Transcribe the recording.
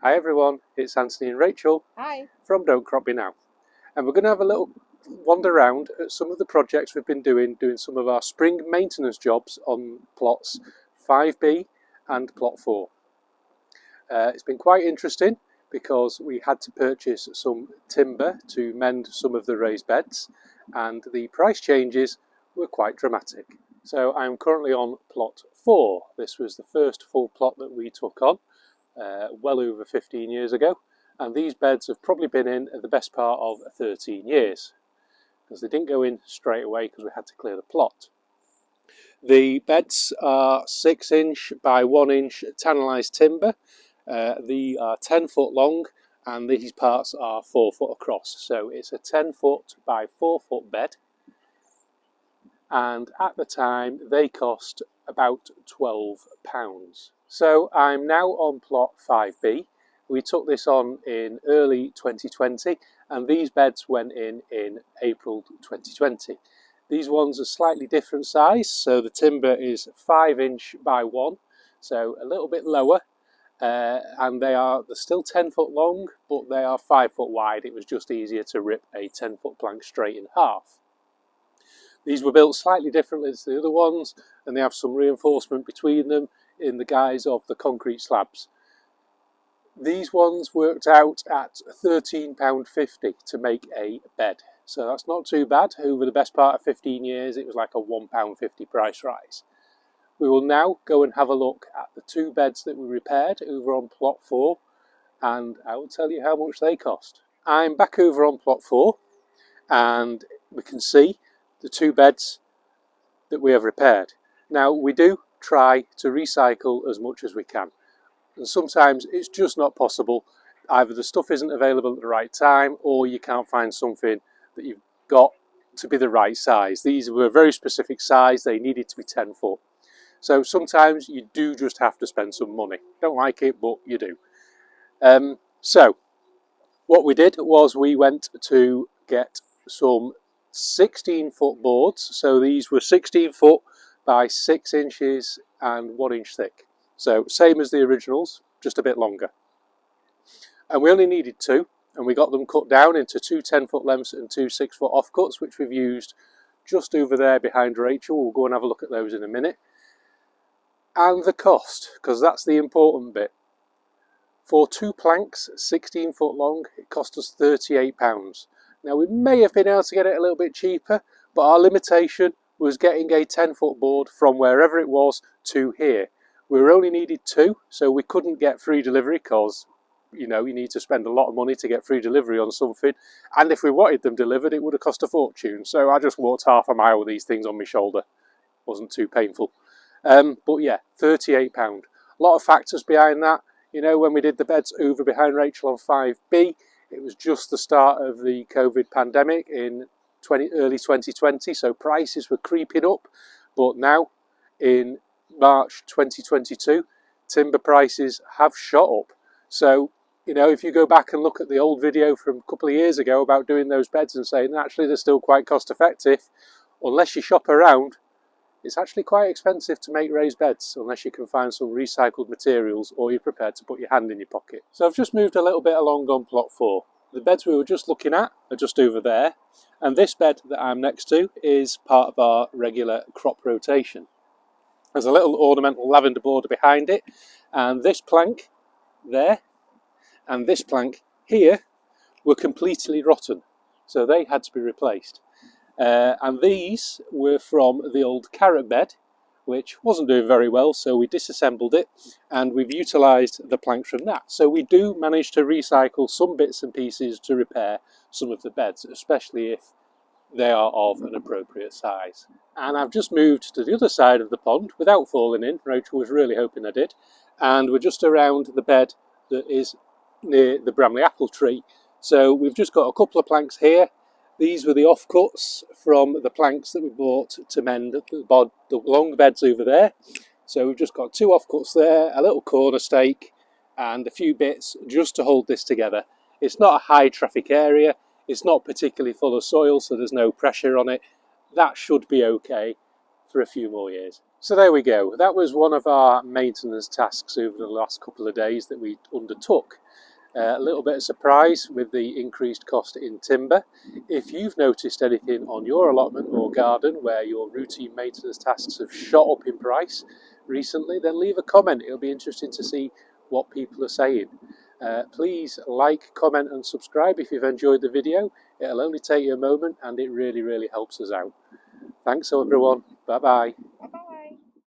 Hi everyone, it's Anthony and Rachel. Hi. From Don't Crop Me Now. And we're going to have a little wander around at some of the projects we've been doing some of our spring maintenance jobs on plots 5B and plot 4. It's been quite interesting because we had to purchase some timber to mend some of the raised beds, and the price changes were quite dramatic. So I'm currently on plot 4. This was the first full plot that we took on well over 15 years ago, and these beds have probably been in the best part of 13 years because they didn't go in straight away because we had to clear the plot. The beds are 6-inch by 1-inch tannalised timber. They are 10 foot long and these parts are 4 foot across, so it's a 10 foot by 4 foot bed, and at the time they cost about £12. So I'm now on plot 5B. We took this on in early 2020 and these beds went in April 2020. These ones are slightly different size, so the timber is 5-inch by 1, so a little bit lower, and they're still 10 foot long, but they are 5 foot wide. It was just easier to rip a 10 foot plank straight in half. These were built slightly differently to the other ones, and they have some reinforcement between them in the guise of the concrete slabs. These ones worked out at £13.50 to make a bed, so that's not too bad. Over the best part of 15 years it was like a £1.50 price rise. We will now go and have a look at the 2 beds that we repaired over on plot 4, and I will tell you how much they cost. I'm back over on plot 4 and we can see the 2 beds that we have repaired. Now we do try to recycle as much as we can, and sometimes it's just not possible. Either the stuff isn't available at the right time or you can't find something that you've got to be the right size. These were a very specific size, they needed to be 10 foot. So sometimes you do just have to spend some money. Don't like it, but you do. So what we did was we went to get some 16 foot boards. So these were 16 foot by 6 inches and 1 inch thick. So same as the originals, just a bit longer. And we only needed 2, and we got them cut down into 2 10 foot lengths and 2 6 foot offcuts, which we've used just over there behind Rachel. We'll go and have a look at those in a minute. And the cost, because that's the important bit. For 2 planks, 16 foot long, it cost us £38. Now we may have been able to get it a little bit cheaper, but our limitation was getting a 10 foot board from wherever it was to here. We were only needed 2, so we couldn't get free delivery because, you know, you need to spend a lot of money to get free delivery on something, and if we wanted them delivered it would have cost a fortune. So I just walked half a mile with these things on my shoulder. Wasn't too painful. But yeah, £38. A lot of factors behind that. You know, when we did the beds over behind Rachel on 5B, it was just the start of the COVID pandemic in early 2020, so prices were creeping up. But now, in March 2022, timber prices have shot up. So, you know, if you go back and look at the old video from a couple of years ago about doing those beds and saying actually they're still quite cost effective, unless you shop around, it's actually quite expensive to make raised beds unless you can find some recycled materials or you're prepared to put your hand in your pocket. So I've just moved a little bit along on plot 4. The beds we were just looking at are just over there, and this bed that I'm next to is part of our regular crop rotation. There's a little ornamental lavender border behind it, and this plank there and this plank here were completely rotten, so they had to be replaced. And these were from the old carrot bed, which wasn't doing very well, so we disassembled it and we've utilised the plank from that. So we do manage to recycle some bits and pieces to repair some of the beds, especially if they are of an appropriate size. And I've just moved to the other side of the pond without falling in. Rachel was really hoping I did. And we're just around the bed that is near the Bramley apple tree. So we've just got a couple of planks here. These were the offcuts from the planks that we bought to mend the long beds over there. So we've just got 2 offcuts there, a little corner stake and a few bits just to hold this together. It's not a high traffic area, it's not particularly full of soil, so there's no pressure on it. That should be okay for a few more years. So there we go. That was one of our maintenance tasks over the last couple of days that we undertook. A little bit of surprise with the increased cost in timber. If you've noticed anything on your allotment or garden where your routine maintenance tasks have shot up in price recently, then leave a comment. It'll be interesting to see what people are saying. Please like, comment and subscribe if you've enjoyed the video. It'll only take you a moment and it really helps us out. Thanks everyone. Bye bye.